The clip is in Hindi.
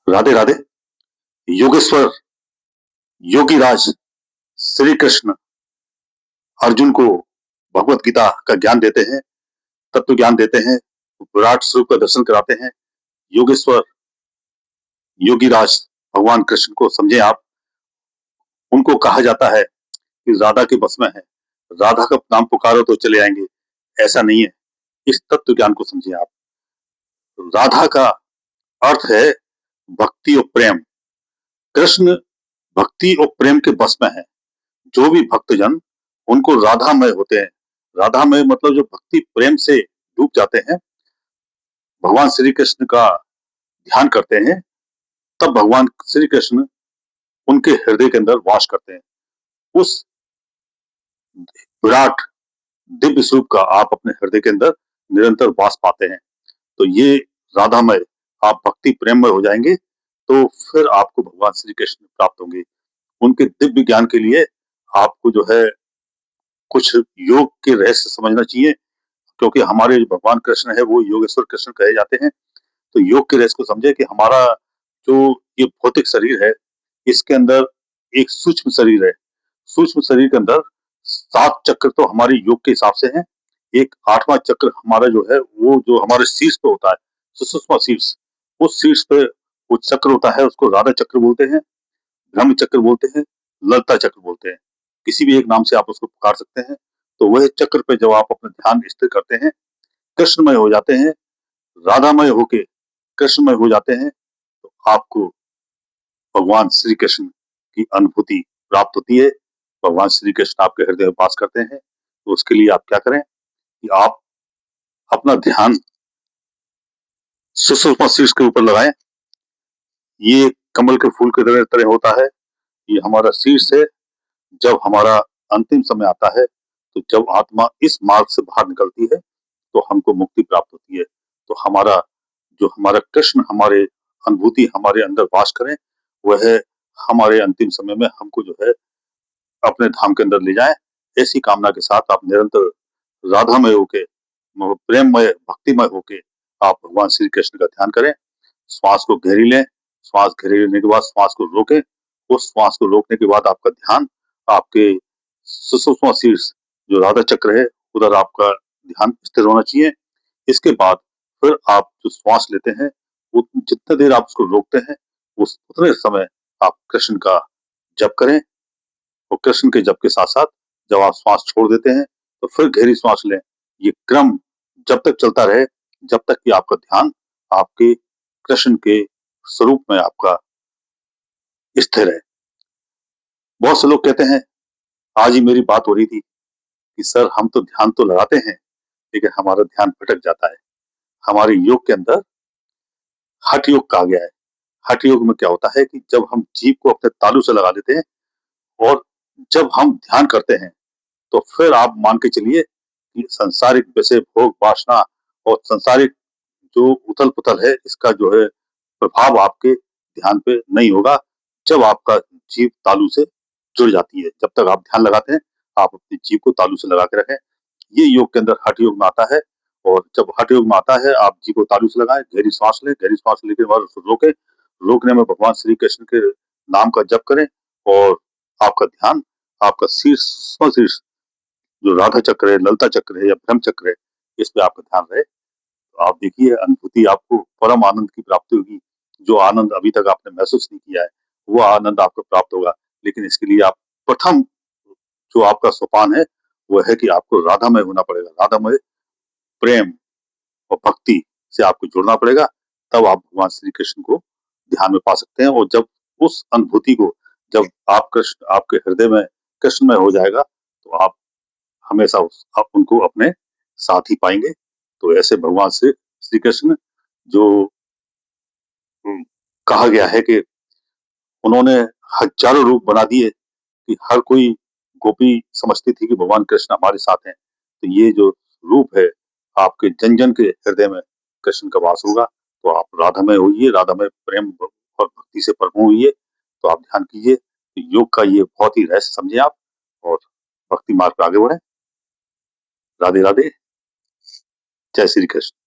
राधे राधे। योगेश्वर योगीराज श्री कृष्ण अर्जुन को भगवत गीता का ज्ञान देते हैं, तत्व ज्ञान देते हैं, विराट स्वरूप का दर्शन कराते हैं। योगेश्वर योगीराज भगवान कृष्ण को समझे आप। उनको कहा जाता है कि राधा के बस में है, राधा का नाम पुकारो तो चले आएंगे। ऐसा नहीं है, इस तत्व ज्ञान को समझे आप। राधा का अर्थ है भक्ति और प्रेम। कृष्ण भक्ति और प्रेम के बस में है। जो भी भक्तजन उनको राधामय होते हैं। राधामय मतलब जो भक्ति प्रेम से डूब जाते हैं, भगवान श्री कृष्ण का ध्यान करते हैं, तब भगवान श्री कृष्ण उनके हृदय के अंदर वास करते हैं। उस विराट दिव्य स्वरूप का आप अपने हृदय के अंदर निरंतर वास पाते हैं। तो ये राधामय, आप भक्ति प्रेममय हो जाएंगे तो फिर आपको भगवान श्री कृष्ण प्राप्त होंगे। उनके दिव्य ज्ञान के लिए आपको जो है कुछ योग के रहस्य समझना चाहिए, क्योंकि हमारे जो भगवान कृष्ण है वो योगेश्वर कृष्ण कहे जाते हैं। तो योग के रहस्य को समझे कि हमारा जो ये भौतिक शरीर है, इसके अंदर एक सूक्ष्म शरीर है। सूक्ष्म शरीर के अंदर 7 चक्र तो हमारे योग के हिसाब से हैं। एक 8वां चक्र हमारा जो है वो जो हमारे शीर्ष पे होता है, सुषुम्ना शीर्ष। उस शीर्ष पे वो चक्र होता है, उसको राधा चक्र बोलते हैं, ब्रह्म चक्र बोलते हैं, ललिता चक्र बोलते हैं। किसी भी एक नाम से आप उसको पुकार सकते हैं। तो वह चक्र पे जब आप अपना ध्यान स्थिर करते हैं, कृष्णमय हो जाते हैं, राधामय होके कृष्णमय हो जाते हैं, तो आपको भगवान श्री कृष्ण की अनुभूति प्राप्त होती है। भगवान श्री कृष्ण आपके हृदय में वास करते हैं। तो उसके लिए आप क्या करें कि आप अपना ध्यान सुषुम्ना शीर्ष के ऊपर लगाएं। ये कमल के फूल के तरह होता है। ये हमारा शीर्ष है। जब हमारा अंतिम समय आता है, तो जब आत्मा इस मार्ग से बाहर निकलती है, तो हमको मुक्ति प्राप्त होती है। तो हमारा कृष्ण हमारे अनुभूति हमारे अंदर वास करें, वह हमारे अंतिम समय में हमको जो है अपने धाम के अंदर ले जाए। ऐसी कामना के साथ आप निरंतर राधामय होके, प्रेममय, भक्तिमय होके आप भगवान श्री कृष्ण का ध्यान करें। श्वास को गहरी लें। श्वास गहरी लेने के बाद श्वास को रोकें। उस श्वास को रोकने के बाद आपका ध्यान आपके सुषुम्ना शीर्ष जो राधा चक्र है, उधर आपका ध्यान स्थिर होना चाहिए। इसके बाद फिर आप जो श्वास लेते हैं, वो जितने देर आप उसको रोकते हैं, उस उतने समय आप कृष्ण का जप करें। और कृष्ण के जप के साथ-साथ जब आप श्वास छोड़ देते हैं, तो फिर गहरी श्वास लें। ये क्रम जब तक चलता रहे, जब तक कि आपका ध्यान आपके कृष्ण के स्वरूप में आपका स्थिर है। बहुत से लोग कहते हैं, आज ही मेरी बात हो रही थी कि सर हम तो ध्यान तो लगाते हैं, लेकिन हमारा ध्यान भटक जाता है। हमारे योग के अंदर हठ योग कहा गया है। हठ योग में क्या होता है कि जब हम जीभ को अपने तालू से लगा देते हैं और जब हम ध्यान करते हैं, तो फिर आप मान के चलिए कि सांसारिक विषय भोग वासना और सांसारिक जो उथल-पुथल है, इसका जो है प्रभाव आपके ध्यान पे नहीं होगा, जब आपका जीभ तालू से जुड़ जाती है। जब तक आप ध्यान लगाते हैं, आप अपनी जीभ को तालू से लगा के रखें। ये योग के अंदर हठ योग में आता है। और जब हठ योग में आता है, आप जीभ को तालू से लगाएं, गहरी सांस लें, गहरी सांस लेने के बाद उसको रोकें। रोकने में भगवान श्री कृष्ण के नाम का जप करें और आपका ध्यान आपका शीर्ष जो राधा चक्र है, ललिता चक्र है या ब्रह्म चक्र है, इस पे आपका ध्यान रहे। तो आप देखिए अनुभूति आपको परम आनंद की प्राप्ति होगी। जो आनंद अभी तक आपने महसूस नहीं किया है, वो आनंद आपको प्राप्त होगा। लेकिन इसके लिए आप प्रथम जो आपका सोपान है, वो है कि आपको राधामय होना पड़ेगा। राधामय प्रेम और भक्ति से आपको जुड़ना पड़ेगा, तब आप भगवान श्री कृष्ण को ध्यान में पा सकते हैं। और जब उस अनुभूति को जब आप कृष्ण आपके हृदय में कृष्णमय हो जाएगा, तो आप हमेशा आप उनको अपने साथ ही पाएंगे। तो ऐसे भगवान से श्री कृष्ण जो कहा गया है कि उन्होंने हजारों रूप बना दिए कि हर कोई गोपी समझती थी कि भगवान कृष्ण हमारे साथ हैं। तो ये जो रूप है, आपके जन जन के हृदय में कृष्ण का वास होगा। तो आप राधामय होइए, राधामय प्रेम और भक्ति से परिपूर्ण होइए। तो आप ध्यान कीजिए। तो योग का ये बहुत ही रहस्य समझे आप और भक्ति मार्ग पे आगे बढ़े। राधे राधे। जय श्री कृष्ण।